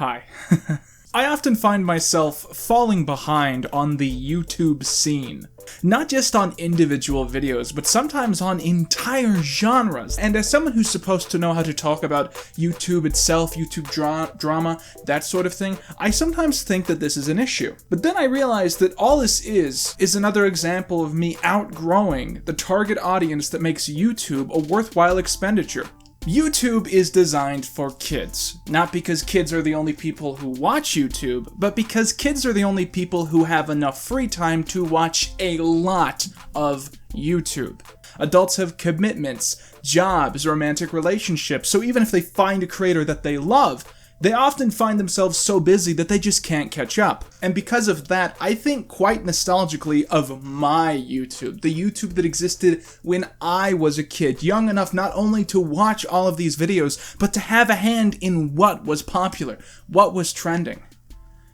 Hi. I often find myself falling behind on the YouTube scene. Not just on individual videos, but sometimes on entire genres. And as someone who's supposed to know how to talk about YouTube itself, YouTube drama, that sort of thing, I sometimes think that this is an issue. But then I realize that all this is another example of me outgrowing the target audience that makes YouTube a worthwhile expenditure. YouTube is designed for kids, not because kids are the only people who watch YouTube, but because kids are the only people who have enough free time to watch a lot of YouTube. Adults have commitments, jobs, romantic relationships, so even if they find a creator that they love, they often find themselves so busy that they just can't catch up. And because of that, I think quite nostalgically of my YouTube, the YouTube that existed when I was a kid, young enough not only to watch all of these videos, but to have a hand in what was popular, what was trending.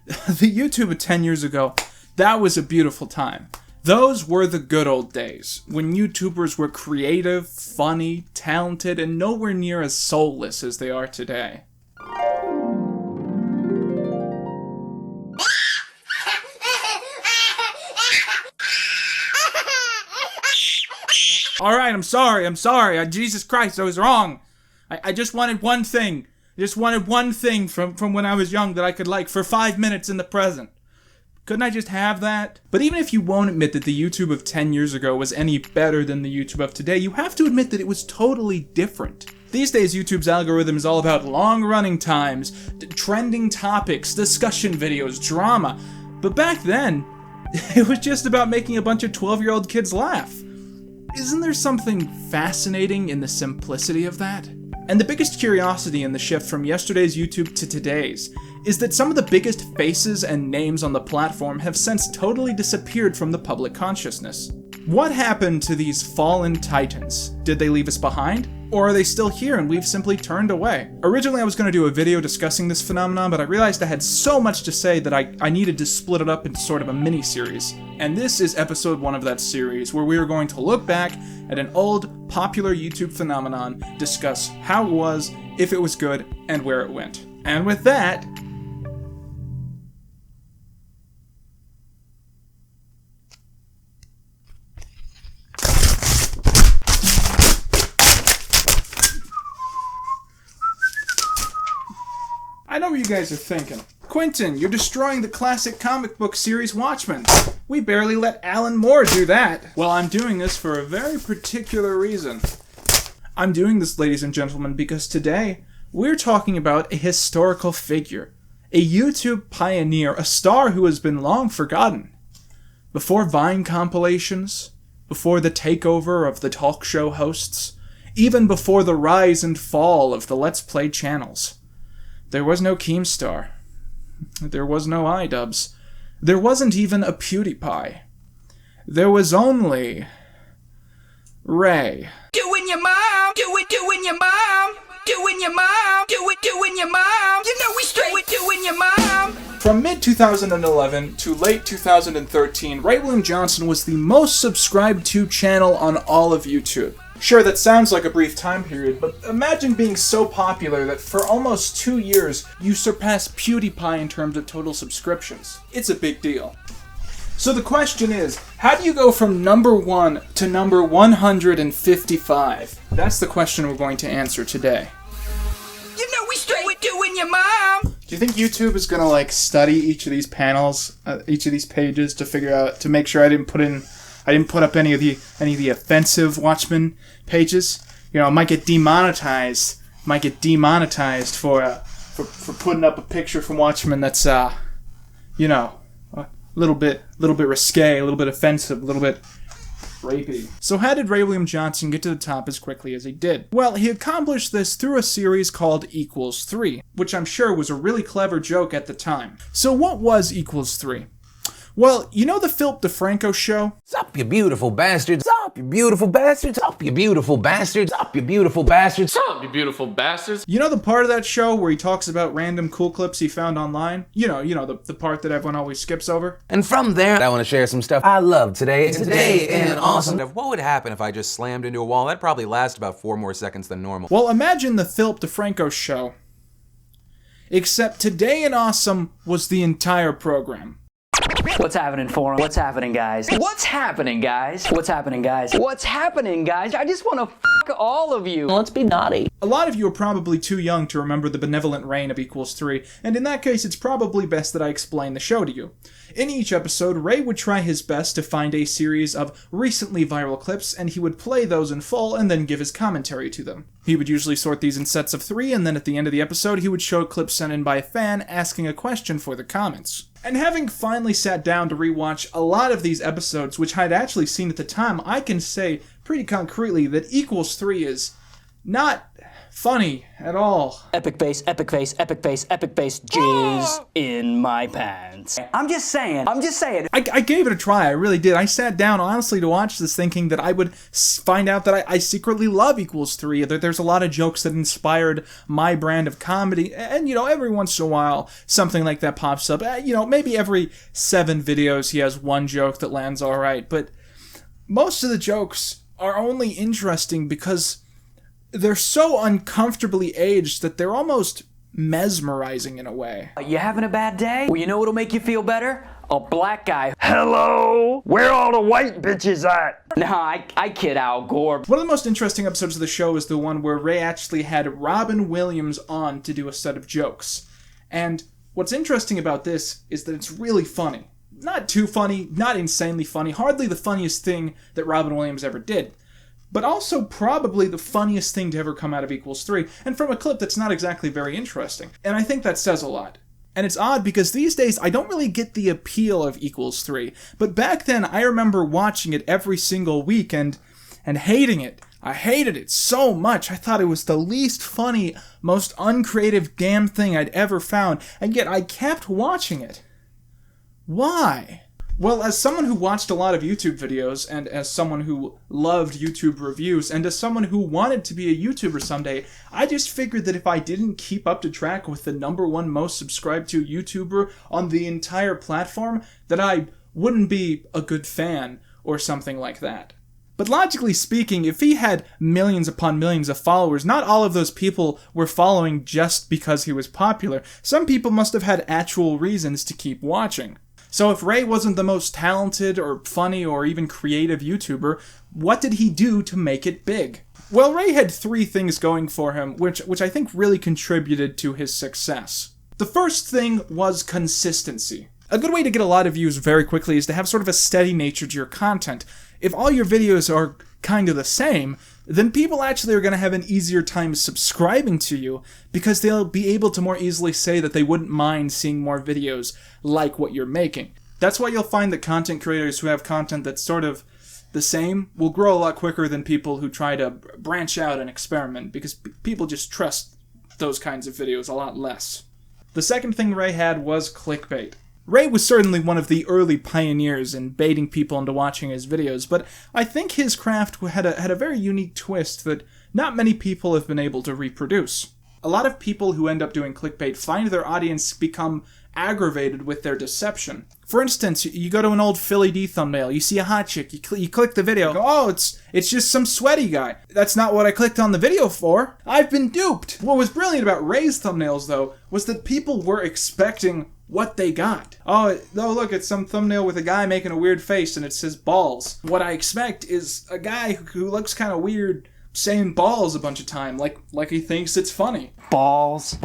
The YouTube of 10 years ago, that was a beautiful time. Those were the good old days, when YouTubers were creative, funny, talented, and nowhere near as soulless as they are today. Alright, I'm sorry. Jesus Christ, I was wrong. I just wanted one thing. I just wanted one thing from when I was young that I could like for 5 minutes in the present. Couldn't I just have that? But even if you won't admit that the YouTube of 10 years ago was any better than the YouTube of today, you have to admit that it was totally different. These days, YouTube's algorithm is all about long running times, trending topics, discussion videos, drama. But back then, it was just about making a bunch of 12-year-old kids laugh. Isn't there something fascinating in the simplicity of that? And the biggest curiosity in the shift from yesterday's YouTube to today's is that some of the biggest faces and names on the platform have since totally disappeared from the public consciousness. What happened to these fallen titans? Did they leave us behind? Or are they still here and we've simply turned away? Originally I was going to do a video discussing this phenomenon, but I realized I had so much to say that I needed to split it up into sort of a mini-series. And this is episode 1 of that series, where we are going to look back at an old, popular YouTube phenomenon, discuss how it was, if it was good, and where it went. And with that, I know what you guys are thinking. Quinton, you're destroying the classic comic book series Watchmen. We barely let Alan Moore do that. Well, I'm doing this for a very particular reason. I'm doing this, ladies and gentlemen, because today we're talking about a historical figure. A YouTube pioneer, a star who has been long forgotten. Before Vine compilations, before the takeover of the talk show hosts, even before the rise and fall of the Let's Play channels. There was no Keemstar. There was no iDubbbz. There wasn't even a PewDiePie. There was only Ray. Doing your mom, doing your mom, doing your mom, doing your mom. You know we straight doing your mom. From mid-2011 to late 2013, Ray William Johnson was the most subscribed to channel on all of YouTube. Sure, that sounds like a brief time period, but imagine being so popular that for almost 2 years, you surpass PewDiePie in terms of total subscriptions. It's a big deal. So the question is, how do you go from number 1 to number 155? That's the question we're going to answer today. You know we straight doing your mom. Do you think YouTube is gonna like study each of these panels, each of these pages to figure out, to make sure I didn't put up any of the offensive Watchmen pages? You know, I might get demonetized. For putting up a picture from Watchmen that's you know, a little bit risque, a little bit offensive, a little bit rapey. So how did Ray William Johnson get to the top as quickly as he did? Well, he accomplished this through a series called Equals 3, which I'm sure was a really clever joke at the time. So what was Equals 3? Well, you know the Philip DeFranco show? Sup, you beautiful bastards. Sup, you beautiful bastards. Sup, you beautiful bastards. Sup, you beautiful bastards. Sup, you beautiful bastards. You know the part of that show where he talks about random cool clips he found online? You know the part that everyone always skips over? And from there, I want to share some stuff I love today. Today in awesome. What would happen if I just slammed into a wall? That'd probably last about 4 more seconds than normal. Well, imagine the Philip DeFranco show Except Today in Awesome was the entire program. What's happening, forum? What's happening, guys? What's happening, guys? What's happening, guys? What's happening, guys? I just want to fuck all of you. Let's be naughty. A lot of you are probably too young to remember the benevolent reign of Equals 3, and in that case it's probably best that I explain the show to you. In each episode, Ray would try his best to find a series of recently viral clips, and he would play those in full and then give his commentary to them. He would usually sort these in sets of 3, and then at the end of the episode he would show a clip sent in by a fan asking a question for the comments. And having finally sat down to rewatch a lot of these episodes, which I'd actually seen at the time, I can say pretty concretely that Equals 3 is not funny at all. Epic face, epic face, epic face, epic face, jizz in my pants. I'm just saying. I gave it a try, I really did. I sat down honestly to watch this thinking that I would find out that I secretly love Equals 3, that there's a lot of jokes that inspired my brand of comedy, and every once in a while something like that pops up. Maybe every 7 videos he has one joke that lands alright, but most of the jokes are only interesting because they're so uncomfortably aged that they're almost mesmerizing in a way. You having a bad day? Well, you know what'll make you feel better? A black guy. Hello? Where all the white bitches at? Nah, I kid Al Gore. One of the most interesting episodes of the show is the one where Ray actually had Robin Williams on to do a set of jokes. And what's interesting about this is that it's really funny. Not too funny, not insanely funny, hardly the funniest thing that Robin Williams ever did. But also probably the funniest thing to ever come out of Equals 3, and from a clip that's not exactly very interesting. And I think that says a lot. And it's odd because these days I don't really get the appeal of Equals 3, but back then I remember watching it every single week and hating it. I hated it so much. I thought it was the least funny, most uncreative damn thing I'd ever found, and yet I kept watching it. Why? Well, as someone who watched a lot of YouTube videos, and as someone who loved YouTube reviews, and as someone who wanted to be a YouTuber someday, I just figured that if I didn't keep up to track with the #1 most subscribed to YouTuber on the entire platform, that I wouldn't be a good fan, or something like that. But logically speaking, if he had millions upon millions of followers, not all of those people were following just because he was popular. Some people must have had actual reasons to keep watching. So if Ray wasn't the most talented or funny or even creative YouTuber, what did he do to make it big? Well, Ray had 3 things going for him, which I think really contributed to his success. The first thing was consistency. A good way to get a lot of views very quickly is to have sort of a steady nature to your content. If all your videos are kind of the same, then people actually are going to have an easier time subscribing to you because they'll be able to more easily say that they wouldn't mind seeing more videos like what you're making. That's why you'll find that content creators who have content that's sort of the same will grow a lot quicker than people who try to branch out and experiment, because people just trust those kinds of videos a lot less. The second thing Ray had was clickbait. Ray was certainly one of the early pioneers in baiting people into watching his videos, but I think his craft had a very unique twist that not many people have been able to reproduce. A lot of people who end up doing clickbait find their audience become aggravated with their deception. For instance, you go to an old Philly D thumbnail, you see a hot chick, you click the video, go, oh, it's just some sweaty guy. That's not what I clicked on the video for. I've been duped. What was brilliant about Ray's thumbnails, though, was that people were expecting what they got. Oh, look, it's some thumbnail with a guy making a weird face and it says balls. What I expect is a guy who looks kind of weird saying balls a bunch of time, like he thinks it's funny. Balls.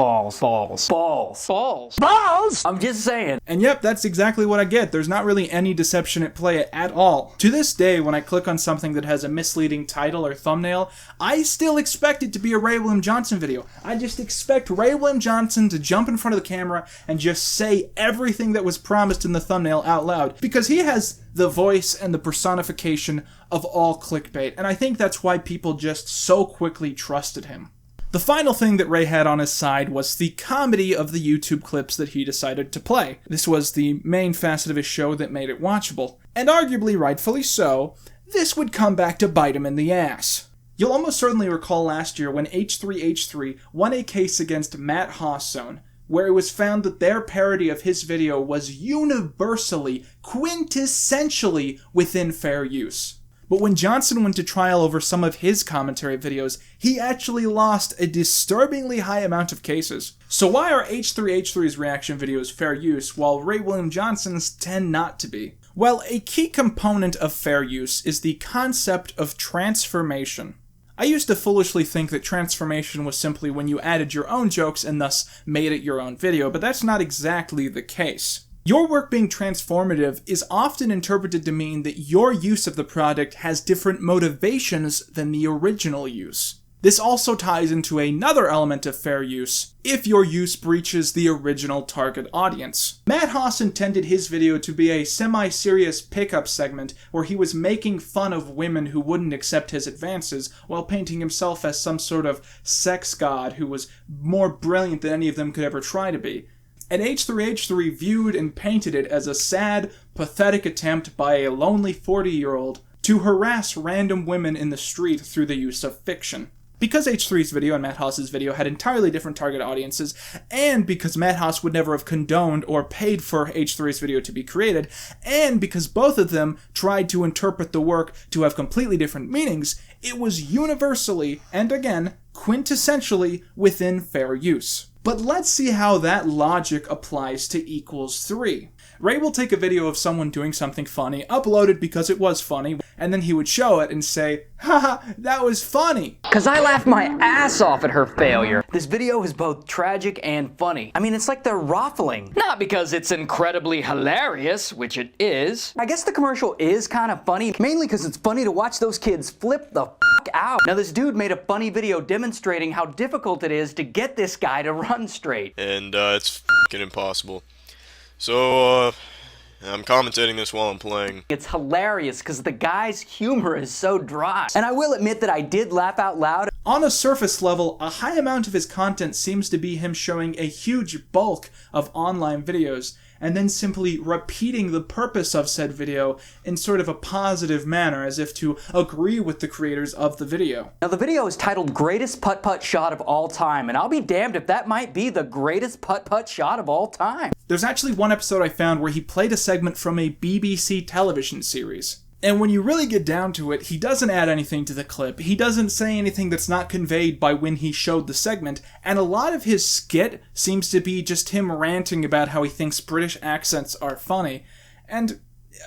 I'm just saying. And yep, that's exactly what I get. There's not really any deception at play at all. To this day, when I click on something that has a misleading title or thumbnail, I still expect it to be a Ray William Johnson video. I just expect Ray William Johnson to jump in front of the camera and just say everything that was promised in the thumbnail out loud, because he has the voice and the personification of all clickbait, and I think that's why people just so quickly trusted him. The final thing that Ray had on his side was the comedy of the YouTube clips that he decided to play. This was the main facet of his show that made it watchable. And arguably rightfully so, this would come back to bite him in the ass. You'll almost certainly recall last year when H3H3 won a case against Matt Hawson, where it was found that their parody of his video was universally, quintessentially within fair use. But when Johnson went to trial over some of his commentary videos, he actually lost a disturbingly high amount of cases. So why are H3H3's reaction videos fair use, while Ray William Johnson's tend not to be? Well, a key component of fair use is the concept of transformation. I used to foolishly think that transformation was simply when you added your own jokes and thus made it your own video, but that's not exactly the case. Your work being transformative is often interpreted to mean that your use of the product has different motivations than the original use. This also ties into another element of fair use, if your use breaches the original target audience. Matt Haas intended his video to be a semi-serious pickup segment where he was making fun of women who wouldn't accept his advances while painting himself as some sort of sex god who was more brilliant than any of them could ever try to be. And H3H3 viewed and painted it as a sad, pathetic attempt by a lonely 40-year-old to harass random women in the street through the use of fiction. Because H3's video and Matt Haas's video had entirely different target audiences, and because Matt Haas would never have condoned or paid for H3's video to be created, and because both of them tried to interpret the work to have completely different meanings, it was universally, and again, quintessentially within fair use. But let's see how that logic applies to equals 3. Ray will take a video of someone doing something funny, upload it because it was funny, and then he would show it and say, haha, that was funny. Cause I laughed my ass off at her failure. This video is both tragic and funny. I mean, it's like they're ruffling. Not because it's incredibly hilarious, which it is. I guess the commercial is kind of funny, mainly because it's funny to watch those kids flip the fuck out. Now this dude made a funny video demonstrating how difficult it is to get this guy to run straight. And it's fucking impossible. So, I'm commentating this while I'm playing. It's hilarious because the guy's humor is so dry. And I will admit that I did laugh out loud. On a surface level, a high amount of his content seems to be him showing a huge bulk of online videos, and then simply repeating the purpose of said video in sort of a positive manner, as if to agree with the creators of the video. Now the video is titled Greatest Putt-Putt Shot of All Time, and I'll be damned if that might be the greatest putt-putt shot of all time. There's actually one episode I found where he played a segment from a BBC television series. And when you really get down to it, he doesn't add anything to the clip. He doesn't say anything that's not conveyed by when he showed the segment, and a lot of his skit seems to be just him ranting about how he thinks British accents are funny. And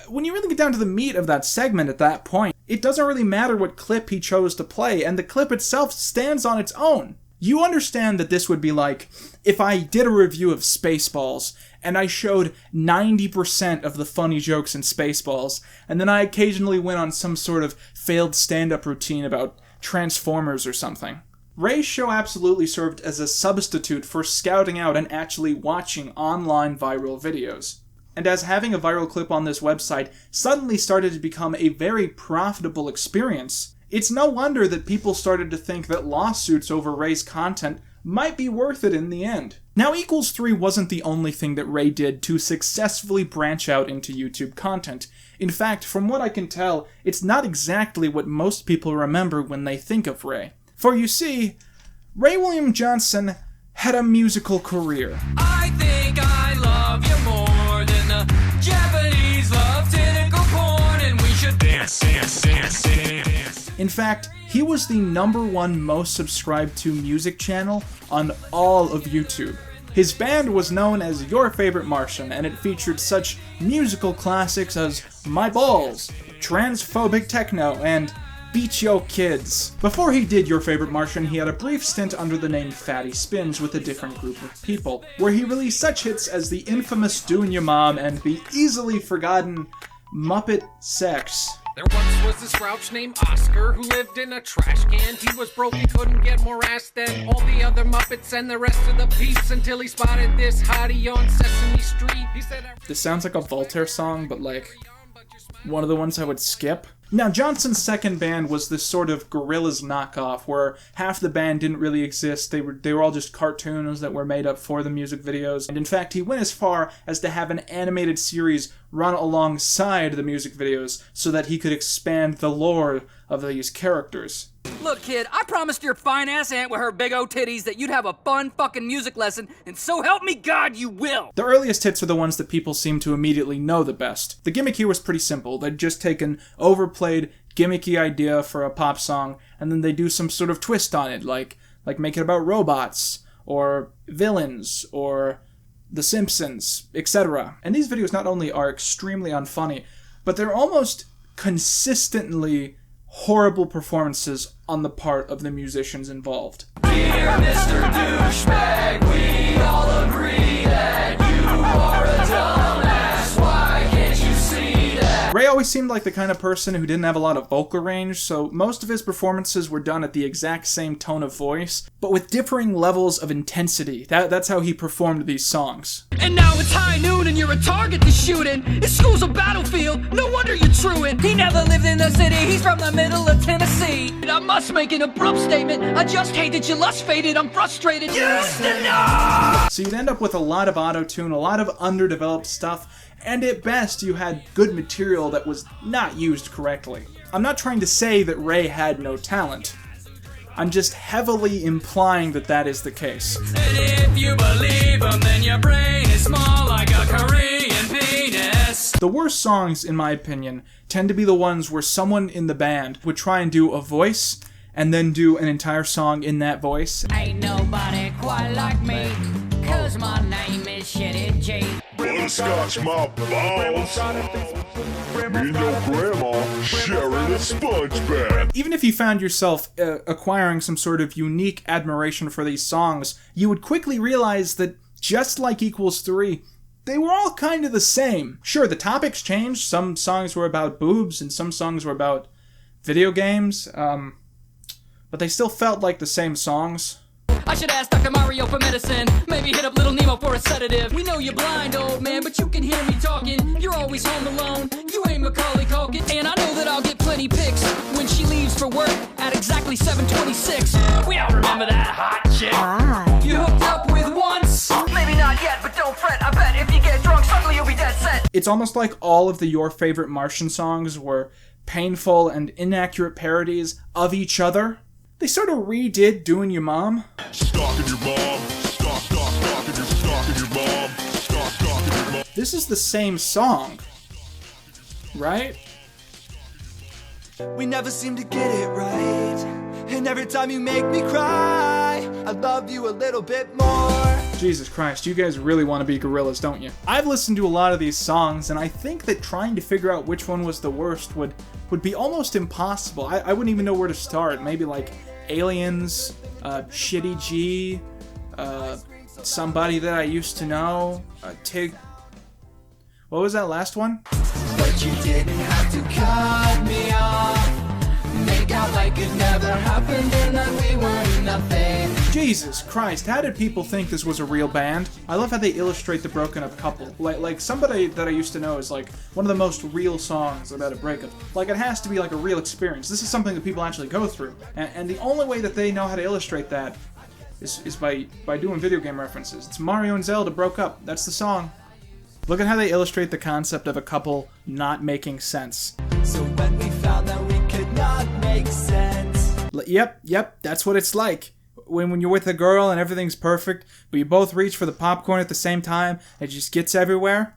when you really get down to the meat of that segment at that point, it doesn't really matter what clip he chose to play, and the clip itself stands on its own. You understand that this would be like if I did a review of Spaceballs and I showed 90% of the funny jokes in Spaceballs, and then I occasionally went on some sort of failed stand-up routine about Transformers or something. Ray's show absolutely served as a substitute for scouting out and actually watching online viral videos. And as having a viral clip on this website suddenly started to become a very profitable experience, it's no wonder that people started to think that lawsuits over Ray's content might be worth it in the end. Now, equals 3 wasn't the only thing that Ray did to successfully branch out into YouTube content. In fact, from what I can tell, it's not exactly what most people remember when they think of Ray. For you see, Ray William Johnson had a musical career. I think I love you more than the Japanese love tentacle porn, and we should dance, dance, dance, dance. In fact, he was the #1 most subscribed to music channel on all of YouTube. His band was known as Your Favorite Martian, and it featured such musical classics as My Balls, Transphobic Techno, and Beat Yo Kids. Before he did Your Favorite Martian, he had a brief stint under the name Fatty Spins with a different group of people, where he released such hits as the infamous Doin' Ya Mom and the easily forgotten Muppet Sex. There once was this grouch named Oscar who lived in a trash can. He was broke, he couldn't get more ass than all the other Muppets and the rest of the peeps until he spotted this hottie on Sesame Street. He said, This sounds like a Voltaire song, but like one of the ones I would skip. Now, Johnson's second band was this sort of Gorillaz knockoff, where half the band didn't really exist. They were all just cartoons that were made up for the music videos. And in fact, he went as far as to have an animated series run alongside the music videos so that he could expand the lore of these characters. Look, kid, I promised your fine-ass aunt with her big old titties that you'd have a fun fucking music lesson, and so help me God, you will! The earliest hits are the ones that people seem to immediately know the best. The gimmick here was pretty simple. They'd just take an overplayed, gimmicky idea for a pop song, and then they do some sort of twist on it, like make it about robots, or villains, or The Simpsons, etc. And these videos not only are extremely unfunny, but they're almost consistently horrible performances on the part of the musicians involved. Dear Mr. Douchebag, we all agree that you are a dumbass. Why can't you see that? Ray always seemed like the kind of person who didn't have a lot of vocal range, so most of his performances were done at the exact same tone of voice, but with differing levels of intensity. That's how he performed these songs. And now it's high noon and you're a target to shoot in. His school's a battlefield, no wonder you're truant. He never lived in the city, he's from the middle of Tennessee. And I must make an abrupt statement, I just hate that you lust faded, I'm frustrated. Used to know! So you'd end up with a lot of auto-tune, a lot of underdeveloped stuff, and at best you had good material that was not used correctly. I'm not trying to say that Ray had no talent. I'm just heavily implying that that is the case. And if you believe him, then your brain is small like a Korean penis. The worst songs, in my opinion, tend to be the ones where someone in the band would try and do a voice, and then do an entire song in that voice. Ain't nobody quite like me, cause my name is Shitty G. Butterscotch my balls. Me and your grandma sharing a sponge bath. Even if you found yourself acquiring some sort of unique admiration for these songs, you would quickly realize that, just like Equals 3, they were all kind of the same. Sure, the topics changed. Some songs were about boobs, and some songs were about video games, but they still felt like the same songs. I should ask Dr. Mario for medicine. Maybe hit up Little Nemo for a sedative. We know you're blind, old man, but you can hear me talking. You're always home alone. You ain't Macaulay Culkin. And I know that I'll get plenty pics when she leaves for work at exactly 7:26. We all remember that hot chick you hooked up with once. Maybe not yet, but don't fret. I bet if you get drunk, suddenly you'll be dead set. It's almost like all of the Your Favorite Martian songs were painful and inaccurate parodies of each other. They sort of redid Doing Your Mom. Stalking your mom. Stalking your mom. Stalking your mom. This is the same song, right? We never seem to get it right, and every time you make me cry, I love you a little bit more. Jesus Christ, you guys really want to be gorillas, don't you? I've listened to a lot of these songs, and I think that trying to figure out which one was the worst would be almost impossible. I wouldn't even know where to start. Maybe like Aliens, Shitty G, Somebody That I Used to Know, Tig... What was that last one? But you didn't have to cut me off, make out like it never happened and that we were nothing. Jesus Christ, how did people think this was a real band? I love how they illustrate the broken up couple. Like Somebody That I Used to Know is like one of the most real songs about a breakup. Like, it has to be like a real experience. This is something that people actually go through. And the only way that they know how to illustrate that is by doing video game references. It's Mario and Zelda broke up. That's the song. Look at how they illustrate the concept of a couple not making sense. So when we found that we could not make sense. Yep, that's what it's like. When you're with a girl and everything's perfect, but you both reach for the popcorn at the same time, it just gets everywhere.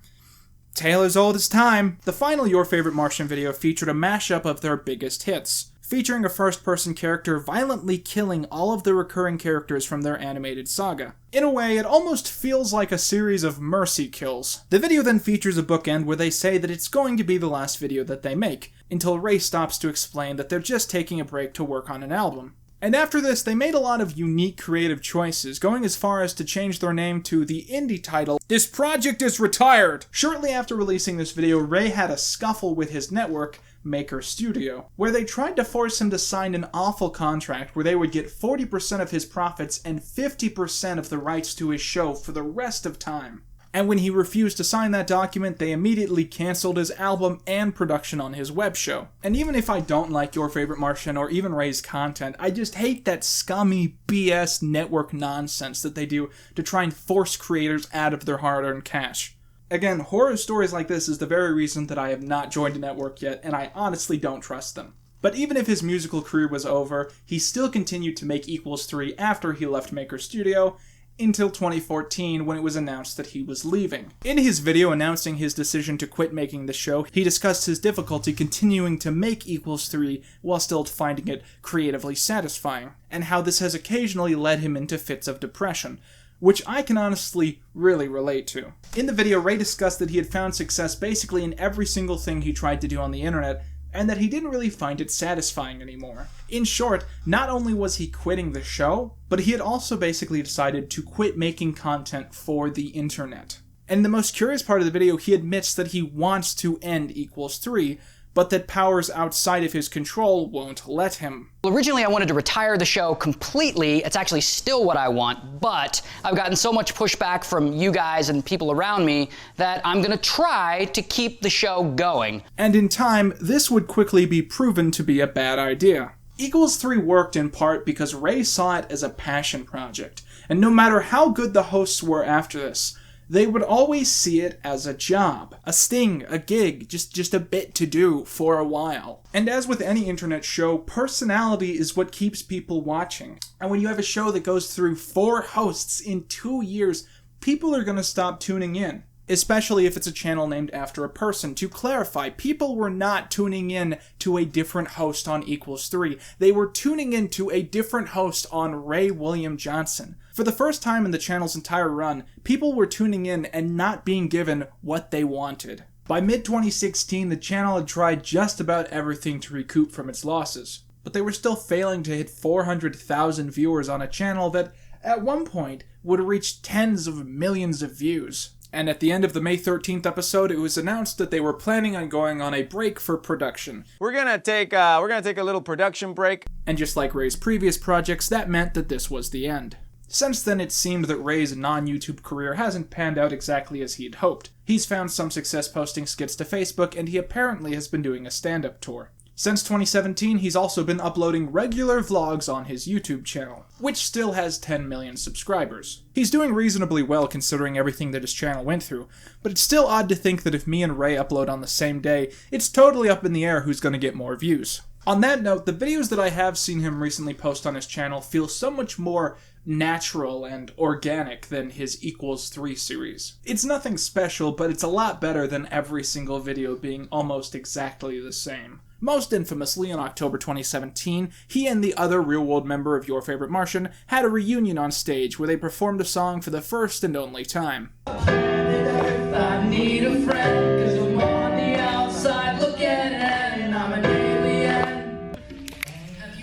Tale as old as time. The final Your Favorite Martian video featured a mashup of their biggest hits, featuring a first-person character violently killing all of the recurring characters from their animated saga. In a way, it almost feels like a series of mercy kills. The video then features a bookend where they say that it's going to be the last video that they make, until Ray stops to explain that they're just taking a break to work on an album. And after this, they made a lot of unique creative choices, going as far as to change their name to the indie title, This Project is Retired! Shortly after releasing this video, Ray had a scuffle with his network, Maker Studio, where they tried to force him to sign an awful contract where they would get 40% of his profits and 50% of the rights to his show for the rest of time. And when he refused to sign that document, they immediately canceled his album and production on his web show. And even if I don't like Your Favorite Martian or even Ray's content, I just hate that scummy BS network nonsense that they do to try and force creators out of their hard-earned cash. Again, horror stories like this is the very reason that I have not joined a network yet, and I honestly don't trust them. But even if his musical career was over, he still continued to make Equals 3 after he left Maker Studio, until 2014 when it was announced that he was leaving. In his video announcing his decision to quit making the show, he discussed his difficulty continuing to make Equals 3 while still finding it creatively satisfying, and how this has occasionally led him into fits of depression, which I can honestly really relate to. In the video, Ray discussed that he had found success basically in every single thing he tried to do on the internet, and that he didn't really find it satisfying anymore. In short, not only was he quitting the show, but he had also basically decided to quit making content for the internet. And the most curious part of the video, he admits that he wants to end Equals 3, but that powers outside of his control won't let him. Originally, I wanted to retire the show completely. It's actually still what I want, but I've gotten so much pushback from you guys and people around me that I'm gonna try to keep the show going. And in time, this would quickly be proven to be a bad idea. Equals 3 worked in part because Ray saw it as a passion project, and no matter how good the hosts were after this, they would always see it as a job, a sting, a gig, just a bit to do for a while. And as with any internet show, personality is what keeps people watching. And when you have a show that goes through 4 hosts in 2 years, people are gonna stop tuning in. Especially if it's a channel named after a person. To clarify, people were not tuning in to a different host on Equals 3. They were tuning in to a different host on Ray William Johnson. For the first time in the channel's entire run, people were tuning in and not being given what they wanted. By mid-2016, the channel had tried just about everything to recoup from its losses, but they were still failing to hit 400,000 viewers on a channel that, at one point, would reach tens of millions of views. And at the end of the May 13th episode, it was announced that they were planning on going on a break for production. We're gonna take a little production break. And just like Ray's previous projects, that meant that this was the end. Since then, it seemed that Ray's non-YouTube career hasn't panned out exactly as he'd hoped. He's found some success posting skits to Facebook, and he apparently has been doing a stand-up tour. Since 2017, he's also been uploading regular vlogs on his YouTube channel, which still has 10 million subscribers. He's doing reasonably well considering everything that his channel went through, but it's still odd to think that if me and Ray upload on the same day, it's totally up in the air who's gonna get more views. On that note, the videos that I have seen him recently post on his channel feel so much more natural and organic than his Equals 3 series. It's nothing special, but it's a lot better than every single video being almost exactly the same. Most infamously, in October 2017, he and the other real-world member of Your Favorite Martian had a reunion on stage where they performed a song for the first and only time. I need a friend, 'cause I'm on the outside looking in, and I'm an alien.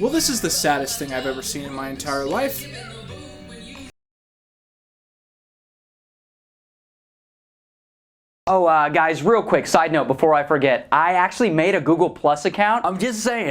Well, this is the saddest thing I've ever seen in my entire life. Oh, guys, real quick, side note before I forget. I actually made a Google Plus account. I'm just saying.